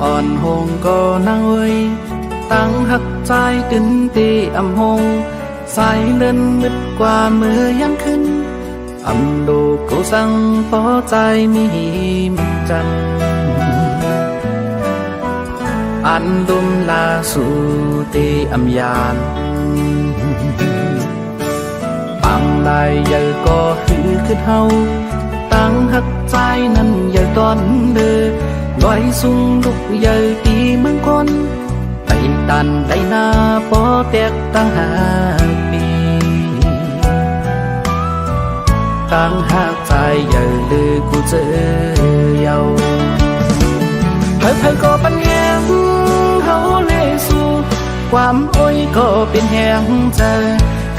อ่อนหงก็นางเอ้ยตั้งหักใจตึนตีอำหงสายเล่นมืดกว่ามือยังขึ้นอำดูกูสั่งพอใจมีมันจันอันดุมลาสู่ตีอำยานปังลายใหญ่ก็หือขึ้นเฮาตั้งหักใจนั้นใหญ่ตอนเด้อลอยสูงลุกใหญ่ตีเมืองคนไปตันได้หน้าปอแตกตั้งหาปีตั้งหักใจใหญ่เลยกูเจอเยาเพิ่ก็ปัญญาเขาเลสู่ความโอ้ยก็เป็นแหงใจ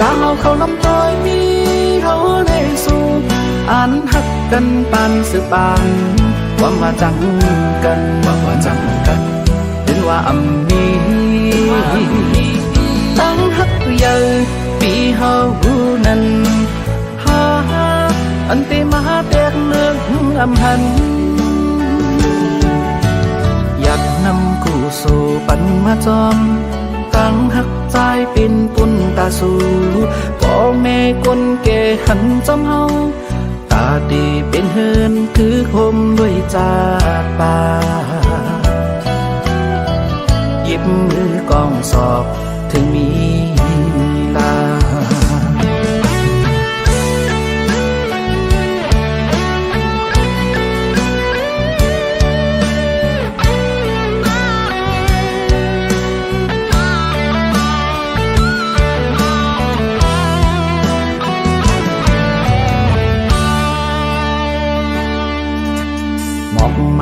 กาเขาลำต้อยมีเขาเลสู่อันหักกันปานสืบานว่ามาจังกันว่าจังกันเป็นว่าอำมีตั้งหักใหญ่ปีเฮานั้นอันตีมาแตกเลือกอำหันอยากนำคู่สู่ปันมาจอมตั้งหักใจเป็นปุ่นตาสู่พ่อแม่คนแก่หันจอมเฮาตาดีเป็นเฮือนคือคมด้วยจากป่าหยิบมือกองสอบถึงมีตา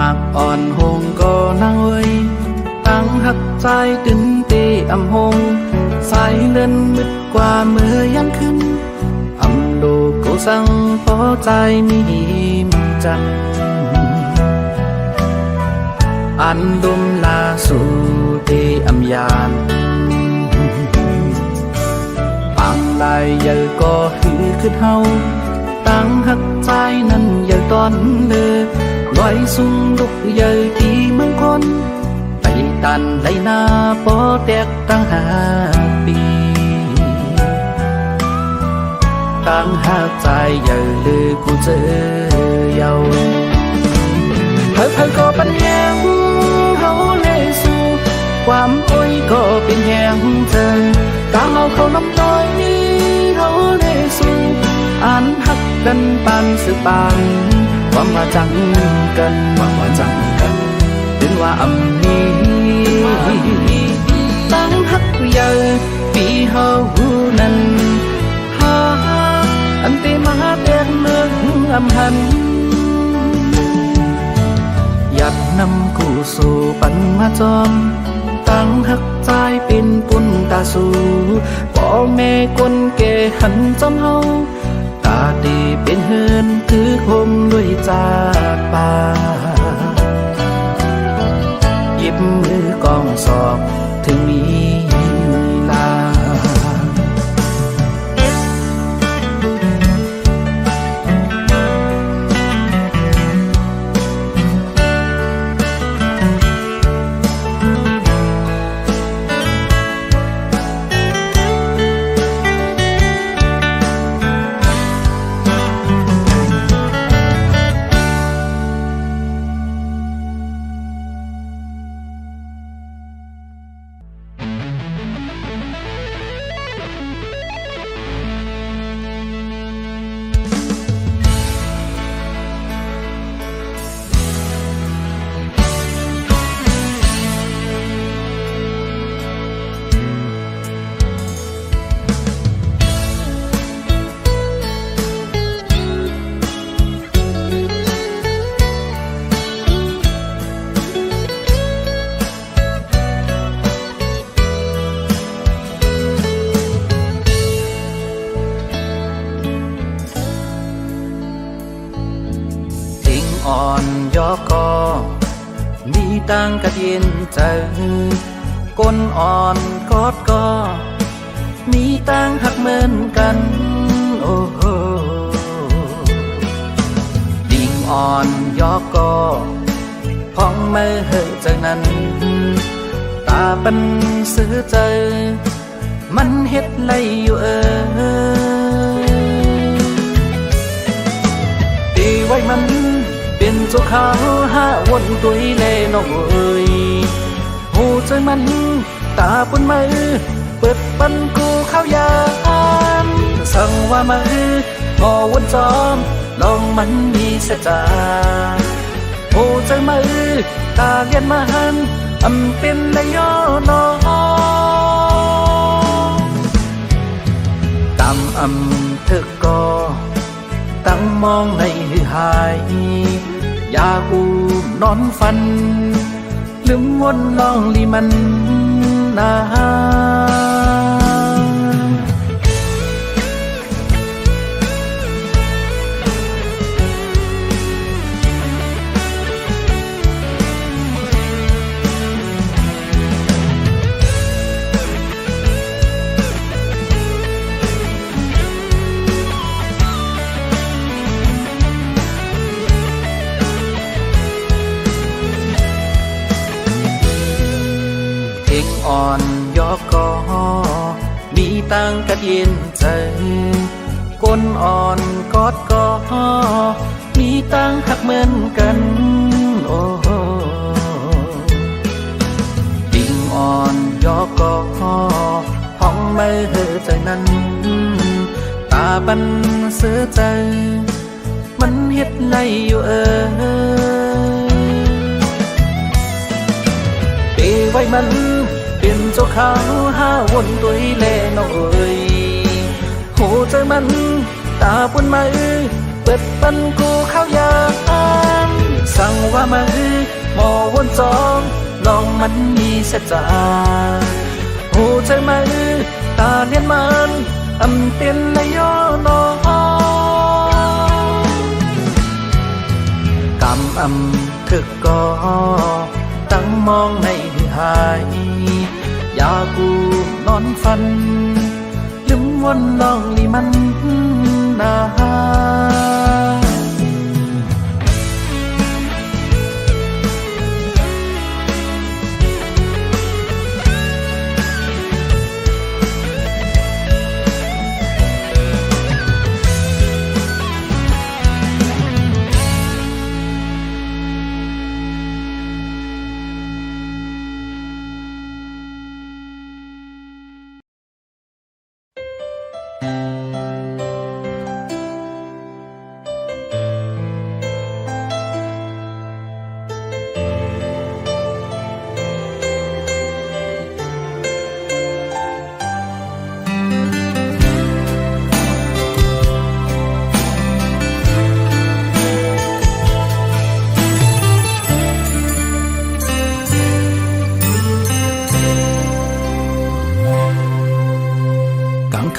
มากอ่อนหงก็นางเอ้ยตั้งหักใจตึนตีอำหงสายเล่นมืดกว่ามือยังขึ้นอำดูกูสั่งพอใจมีมันจันอันดุมลาสู่ตีอำยานปังลายใหญ่ก็หือขึ้นเฮาตั้งหักใจนั้นใหญ่ตอนเด้อลอยสูงลุกใหญ่ตีเมืองคนไปตันได้หน้าปอแตกตั้งหาปีตั้งหากใจใหญ่เลยกูเจอเยาเพิ่ก็ปัญญาเขาเลยสู่ความโอ้ยก็เป็นแหงเธอกาเขาลำต้อยนี้เขาเลยสู่อันหักกันปานสืบานว่ามาจังกันว่าจังกันเป็นว่าอำมีตั้งหักใหญ่ปีเฮานั้นอันตีมาแตกเลือกอำหันอยากนำคู่สู่ปันมาจอมตั้งหักใจเป็นปุ่นตาสู่พ่อแม่คนแก่หันจอมเฮาตาดีเป็นเฮือนคือคมด้วยจากป่าหยิบมือกองสอบถึงมีลาอ่อนยอกก็มีตั้งกระเทียนเจอก้นอ่อนกอดก็มีตั้งหักเหมือนกันโอ้โหดิ่งอ่อนยอกก็พองมือเหอะจังไหน นั้นตาปันซื้อเจอมันเฮ็ดไรอยู่ตีไว้มันเป็นเจ้าขาวห้าวนตุยเล่น้องเอ้ยหูใจมันตาปุ่นมือเปิดปันกูเข้ายามสั่งว่ามือพอวนจอมลองมันมีเสจาหูใจมือตาเลียนมาหันอำเป็นได้ย่อนอตามอำเธอก็ตั้งมองในหือหายอยากอูนอนฝันลืมวนลองลีมันนาอ่อนยอกกอมีตังกัดเย็นใจก้นอ่อนกอดกอมีตังหักเหมือนกันโอ้ติ่งอ่อนยอกกอห้องไม่เหือใจนั้นตาบันเสือใจมันเฮ็ดไรอยู่ปีไว้มันเป็นเจ้าขาวห้าวนตุยเล่น้องเอ้ยหูใจมันตาปุ่นมือเปิดปันกูเข้ายามสั่งว่ามือหมอวนจองลองมันมีเสจาหูใจมือตาเลียนมันอำเป็นนายย่อนอกำถึกก็ตั้งมองในหายอยากกูนอนฝันลืมวนลองลีมันนา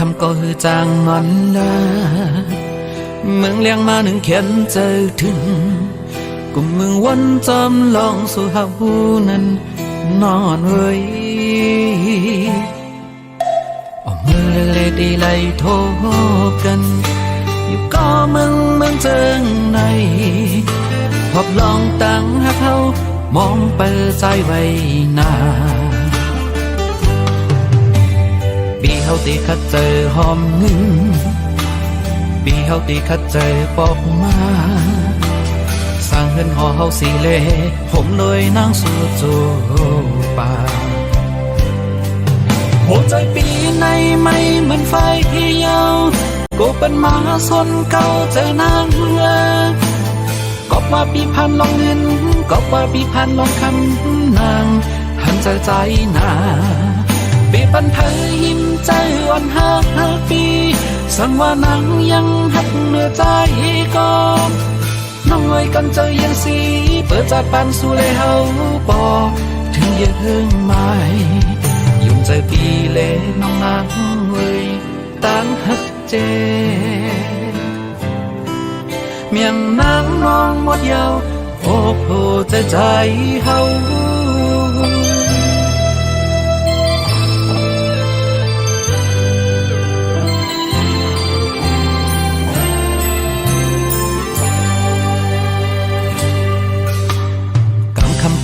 คำก็คือจางงอนละเมืองเลี้ยงมาหนึ่งเขียนเจอถึงกุมมือวันจำลองสู่หาหูนั้นนอนเว้ยออกมือเลยดีไล่โทกันอยู่ก็เมืองเจิงในพบลองตั้งหาเขามองเปิดใจไว้นาปีเฮาตีคัดเจอหอมหนึ่งปีเฮาตีคัดเจอปอกมาสร้างเฮือนหอเฮาสีเล่ผมเลยนั่งสู่จูป่าหัวใจปีในไม่เหมือนไฟที่ยาวกูเป็นหมาสนเก่าเจอนางก็ว่าปีพันลองเงินก็ว่าปีพันลองคำนางหันใจนาปีปันเธอยิ้มใจอ่อนหักปีสั่งว่านังยังหักเนื้อใจก่อนน้องไว้กันเจอยังสีเปิดจัดปันสู่เลยเฮาปอถึงยังไม่ยุ่งใจปีเล่น้องนางเว้ยตั้งหักเจเมียงนางน้องหมดยาวโอ้โหใจเฮา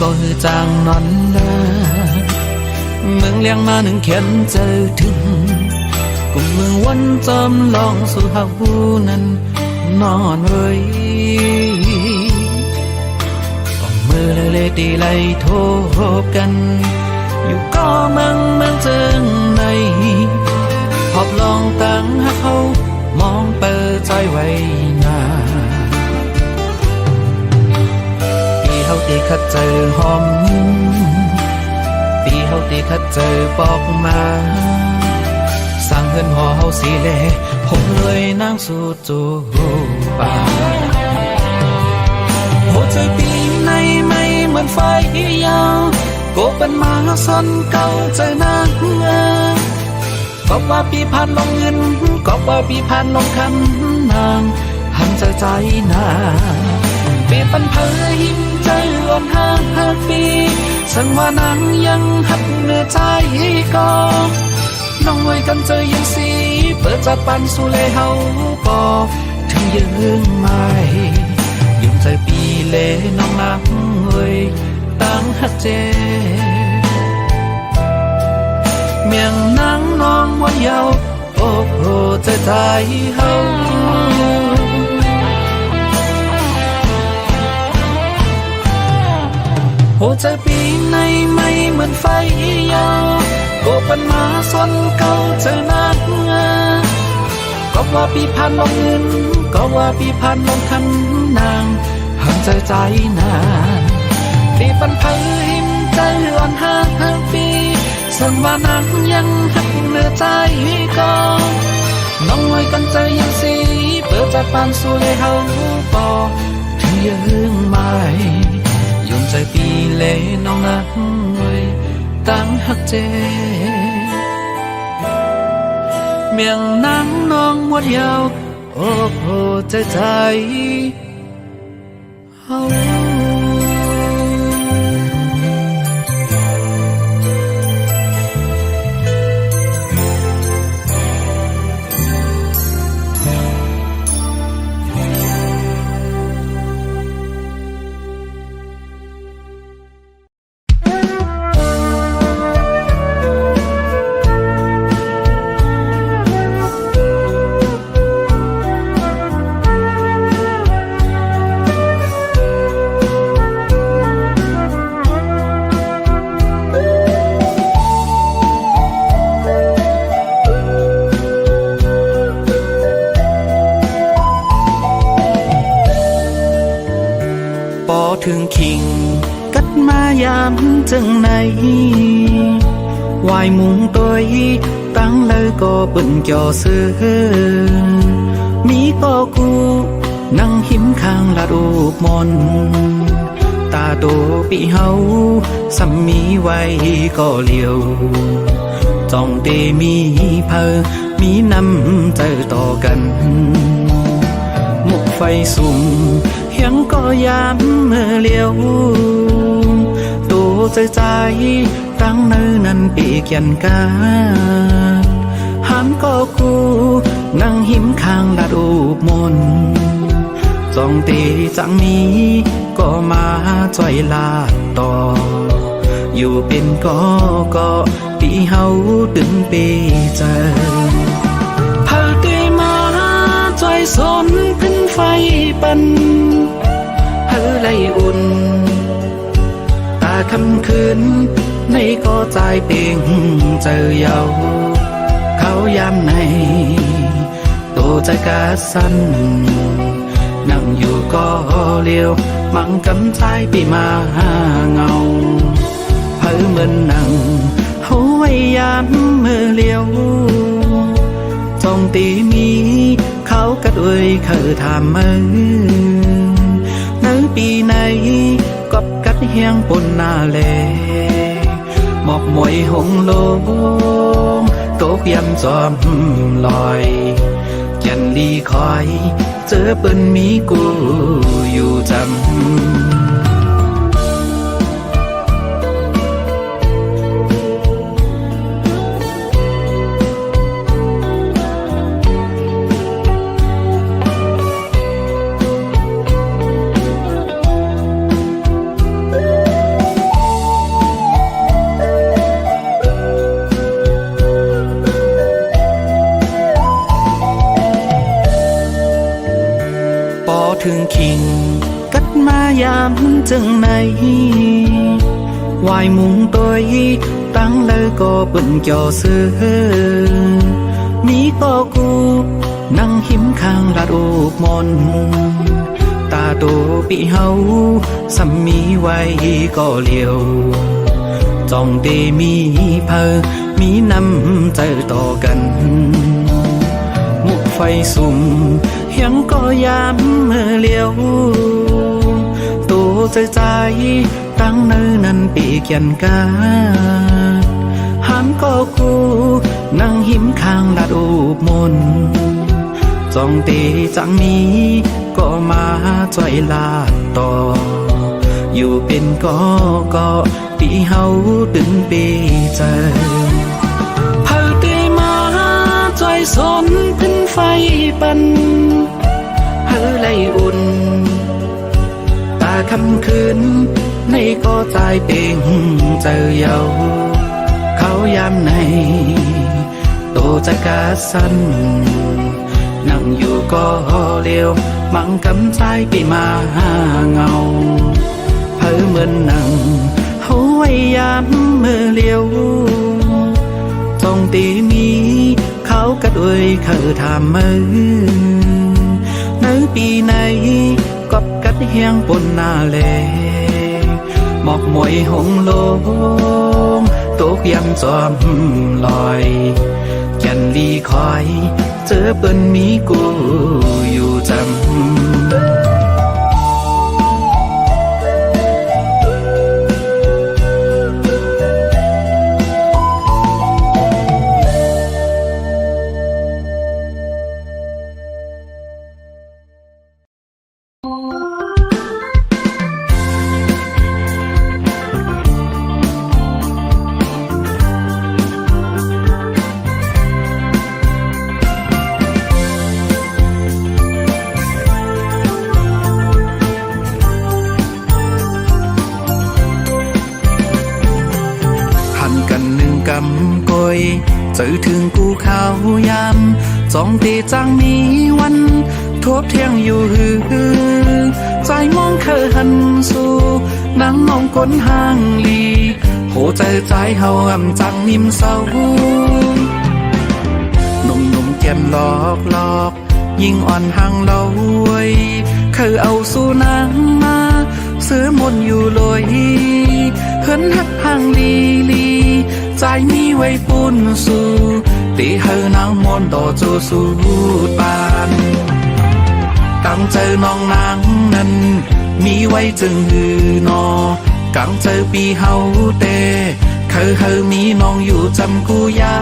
ก็ ก็ฮือจางนอนเดินเมืองเลี้ยงมาหนึ่งเขียนเจอถึงกุมเมืองวันจำลองสู่หาหูนั้นนอนเว้ยก็มือเลยตีไล่โทบกันอยู่ก็เมืองเจิงในพอบลองตั้งหักเขามองเปิดใจไว้นาปีเขาตีขัดเจอหอมปีเขาตีขัดเจอบอกมาสร้างเฮือนหอเฮาสีเล่ผมเลยนั่งสู่จูป่าโหใจปีในไม่เหมือนไฟยาวโกเป็นมาซอนเก่าใจนางก็ว่าปีผ่านลงเงินก็ว่าปีผ่านลงคำนางหันใจนาปีปันเพยหิมใจอ่อนหักปีสังว่านางยังหักเนื้อใจก็น้องไว้กันเจอยังสีเปิดจากปันสู่เลเฮาปอถึงยืงไม่ยุ่งใจปีเลน้องนางเว้ยตั้งหักเจเมียงนางน้องวันยาวโอ้โหใจเฮาโหใจปีในไม่เหมือนไฟยาวโกปันมาซอนเก่าเจอหน้าก็ว่าปีผ่านลงเงินก็ว่าปีผ่านลงคำนางหันใจนาปีปันเพยหิมใจอ่อนหักปีสันว่านางยังหักเนื้อใจก็น้องไว้กันใจยังสีเปิดจากปานสู่เลยเฮาปอถึงยืงไม่ยุ่งใจปีเลยน้องนางไว้ตั้งหักเจเมียงนางน้องหมดยาวโอ้โหใจเฮาถึงคิงกัดมายามจังไหนวายมุงตัวตั้งเลยก็เปิ่นจ่อเสือมีก็กูนั่งหิมข้างละรูปมนตาโตปีเฮาสัมมีไว้ก็เลียวจ้องเตมีเพอมีน้ำใจต่อกันมุกไฟสุ่มยังก็ยามเมื่อเลี้ยวตัวใจตั้งเนื้อนั้นปีกยันกาหันก็กูนั่งหิมข้างละรูปมนจ้องตีจังนี้ก็มาจ่อยลาดต่ออยู่เป็นก็ปีเฮาตึงปีเจอพาเตมาจ่อยสนขึ้นไฟปันไล่อุ่นตาคำคืนในก็ใจเตียงเจอเยาเขายามในโตใจกาสั้นนั่งอยู่ก็เลี้ยวมังกำใจปีมาเงาเพิ่เหมือนนั่งเฮาไว้ยามเมื่อเลี้ยวจ้องตีมีเขากระด้วยเขาทำมือปีไหนกอบกัดเฮียงปนนาเลหมอกมวยหงโลงตกยำจอมลอยยันลีคอยเจอเปิ้นมีกูอยู่จำ เ ปอถึงคิงกัดมายามจึงในวายมุงตัวตั้งเลยก็เป็นเกี่ยวเสือมีก็กูนั่งหิมข้างลาดอกมนตาโตปีเฮาสัมมีไว้ก็เลียวจ้องเตมีเพอมีน้ำใจต่อกันมุกไฟสุ่มยังก็ยามเมื่อเลียวตัวใจตั้งเนื้อนั้นปีกยันกาหันก็กูนั่งหิมข้างลาดอกมนจ้องเตจังนี้ก็มาจ่อยลาดต่ออยู่เป็นก็ปีเฮาตึงปีใจเผาเตมาจ่อยสนขึ้นไฟปันเฮาไล่อุ่นตาคำคืนในก็ใจเป่งเจอเยาเขายามในโตจะกาสันนั่งอยู่ก็เลี้ยวมังกำใจไปมาเงาเพ้อเหมือนนั่งเขาไว้ยามเมื่อเลี้ยวตรงตีนี้เขากระด้วยเขาทำมือในปีไหนกบกัดเฮียงปนนาเลหมอกมวยหงโลงตกยำจอมลอยแก่นลีคอยเจอเปิ้นมีกูอยู่จำเจอถึงกูข้าวยามจ้องตีจังมีวันทบเที่ยงอยู่หือใจมองเคยหันสู่นั่งมองก้นห้างลีโหใจเฮาอ่ำจังนิ่มเศร้าหนุ่มแก้มหลอกยิ่งอ่อนห่างเราไว้เคยเอาสู่นางมาซื้อมนอยู่ลอยเหินหักห่างลีใจมีไว้ปุ้นสู่ตีเฮานางมนต่อจูสู่ปานตั้งใจน้องนางนั้นมีไว้จึงหือนอกังเจอปีเฮาเตเคยมีน้องอยู่จำกูยา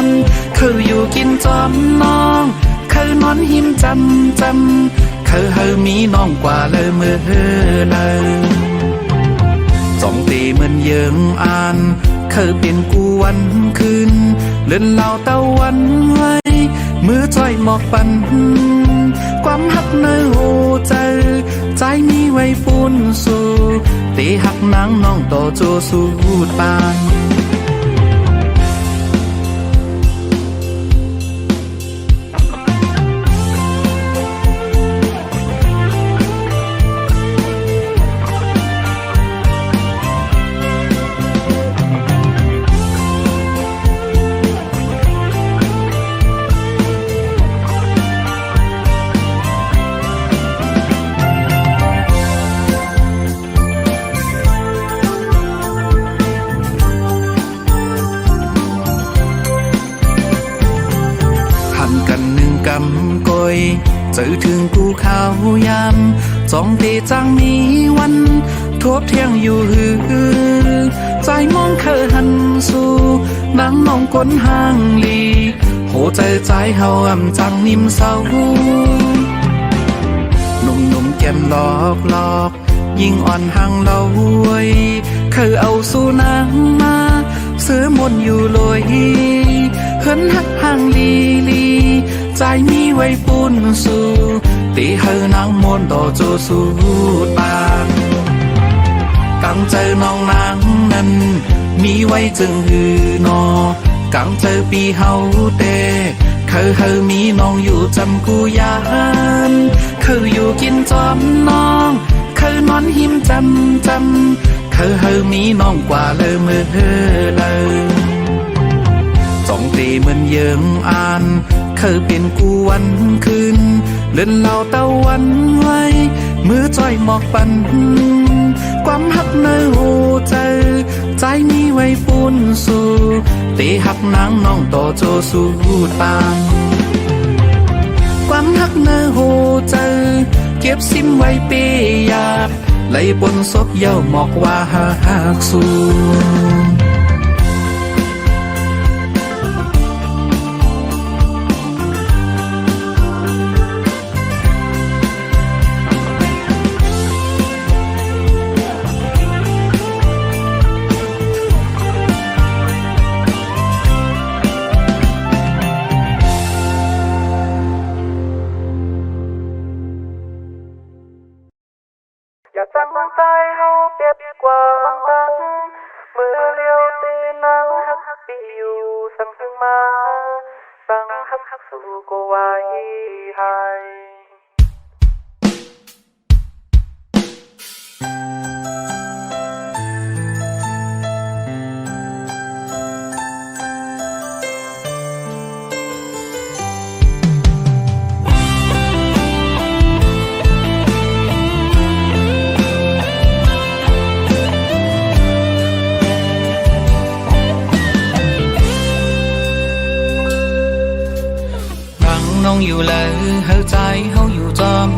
นเคยอยู่กินจอมน้องเคยนอนหิมจำเคยมีน้องกว่าเลยเมื่อเลยจ้องตีเหมือนเยิงอ่านเคยเป็นกูวันคืนเล่นเหล่าตะวันไว้มือจ้อยหมอกปันความหักเนื้อหูใจมีไว้ปุ้นสู่ตีหักนางน้องต่อโจสู่ปานเจอถึงกูข้าวยามจ้องเตจังมีวันทบเที่ยงอยู่หือใจมองเคยหันสู่นั่งมองก้นห้างลีโหใจเฮาอ่ำจังนิ่มเศร้าหนุ่มแก้มหลอกยิ่งอ่อนห่างเราไว้เคยเอาสู่นางมาซื้อมนอยู่ลอยเหินหักห่างลีใจมีไว้ปุ้นสู่ตีเฮานางมนต่อโจสู่ปานกังเจอน้องนางนั้นมีไว้จึงหือนอกังเจอปีเฮาเตเคยมีน้องอยู่จำกูยานเคยอยู่ จอมน้องเคยนอนหิมจำเคยเฮอมีน้องกว่าเลยมือเธอเลยสองตีเหมือนเยิงอ่านเคยเป็นกูวันคืนเล่นเหล่าตะวันไว้มือจ้อยหมอกปันความหักในหูใจใจมีไว้ปูนสู่ตีหักนางน้องต่อโจสู่ตางความหักในหูใจเก็บซิมไว้เปียบไหลบนศพเย้าหมอกว่าหักสู่อย่าจังใจเฮาเปรียบกว่าอันตังเมื่อเลี้ยวตีนางหักปีอยู่สั่งถึงมาสั่งหักสู่ก็ไว้ให้น้องอยู่เลยเฮอใจเฮาอยู่จอม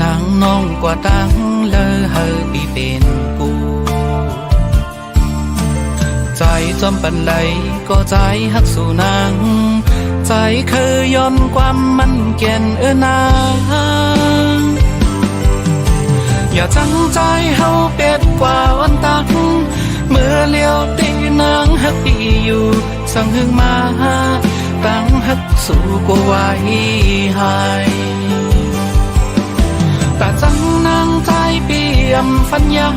นางน้องกว่าตั้งเลยเฮอปีเป็นกูใจจอมปันใดก็ใจหักสู่นางใจเคยย้อนความมันเก่นนางอย่าจังใจเฮาเป็ดกว่าวันตักเมื่อเลี้ยวตีนางหักปีอยู่สั่งหึงมาตั้งหักสู่ก็ไว้ให้แต่จังนางใจเปี่ยมฟัญญา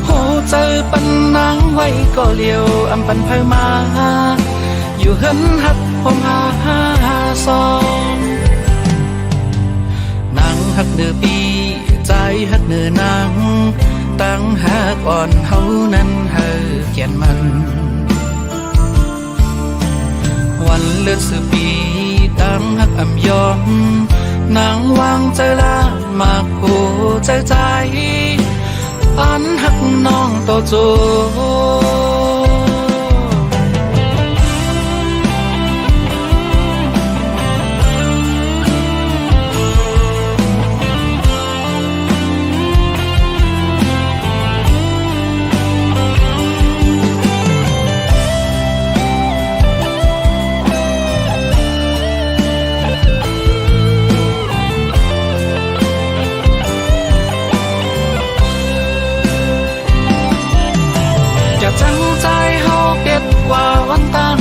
โหเจอปันนางไว้ก็เลี้ยวอำปันเพอมาอยู่เหินหักผมหาซองนางหักเนื้อปีใจหักเนื้อนางตั้งหักอ่อนเฮานั้นเฮอเกียนมันวันเลือดสืบปีตั้งหักอ่ำยอมนางวางใจละมากโหใจอันหักน้องต่อโจจังใจเฮาเก็ดกว่าวันตัง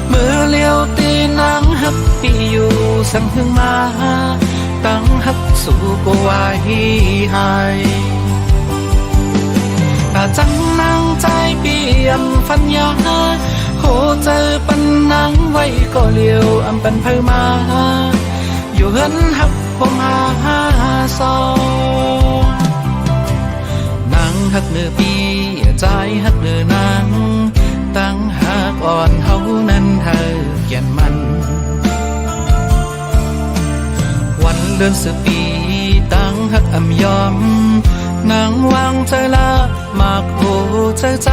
เมื่อเลี้ยวตีนางหักปีอยู่สั่งหึงมาตั้งหักสู่ก็ไว้ให้แต่จังนางใจเปี่ยมฟัญญาโหเจอปันนางไว้ก็เลี้ยวอำปันเพอมาอยู่เหินหักผมหาซองนางหักเนื้อปีใจหักเนื้อนางตั้งหักอ่อนเฮานั้นเธอเขียนมันวันเดือนสืบปีตั้งหักอ่ำยอมนางวางใจละมากโหใจ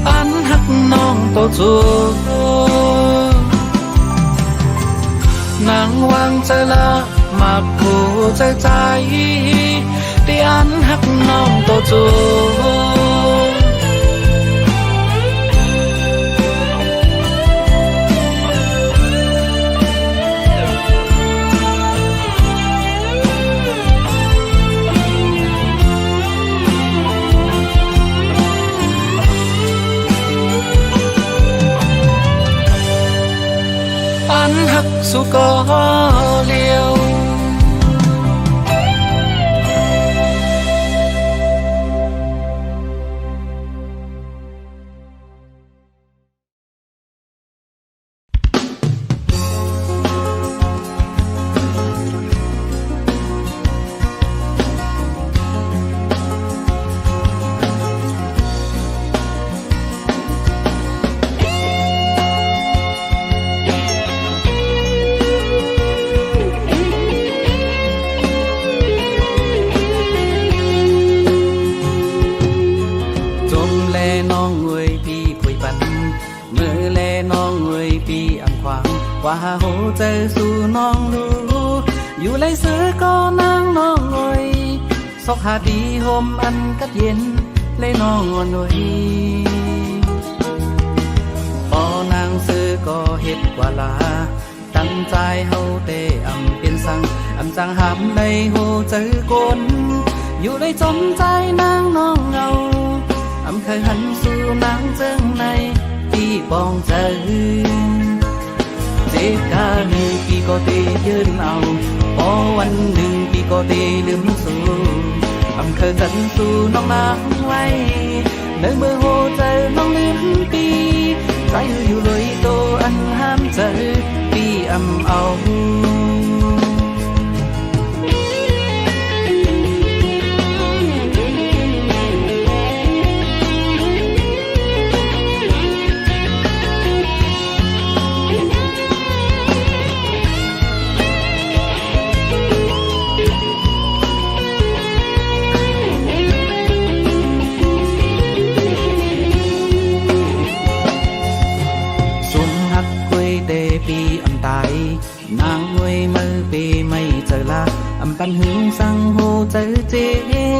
อันหักน้องโตจูนางวางใจละมากโหใจที่อันหักน้องโตจู สุก็เลี้ยว โหเจอสู่น้องดูอยู่ไรซื้อก็นั่งน้องงอยซอกหาดีโฮมอันกัดเย็นเลยน้องงอนหน่วยพอนางซื้อก็เฮ็ดกว่าลาตั้งใจเฮาเตอำเป็นสังอำจังหามในโหเจอกนอยู่ไรจนใจนางน้องเงาอำเคยหันสู่นางเจิงในที่ปองเจอเจ็บกาหนึ่งปีก็เตยืนเอาพอวันหนึ่งปีก็เตลืมสู่อำเคยหันสู่น้องนางไว้ในเมื่อโหเจอน้องลืมปีใจอยู่เลยโตอันห้ามเจอปีอำเอาปีอำตายนางงวยมือปีไม่เจอละอำปันหึงสังโหเจอเจ็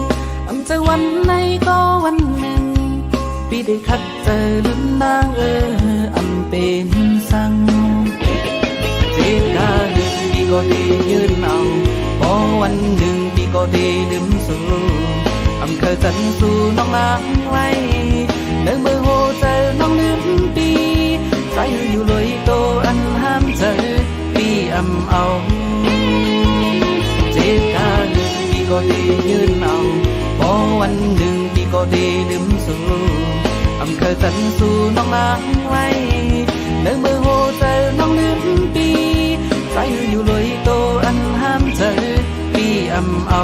บอำเจอวันไหนก็วันหนึ่งปีได้คัดเจอลืมนางอำเป็นสังเจ็บกาหนึ่งปีก็ได้ยืนเอาพอวันหนึ่งปีก็ได้ลืมสู่อำเคยจันสู่น้องนางไว้เดินมือโหเจอน้องลืมปีใจอยู่เลยโตอันห้ามเจอปีอำเอาเจ็บกาหนึ่งปีก็ได้ยืนเอาพอวันหนึ่งปีก็ได้ลืมสู่อำเคยจันสู่น้องนางไว้เดินมือโหเจอน้องลืมปีใจอยู่เลยโตอันห้ามเจอปีอำเอา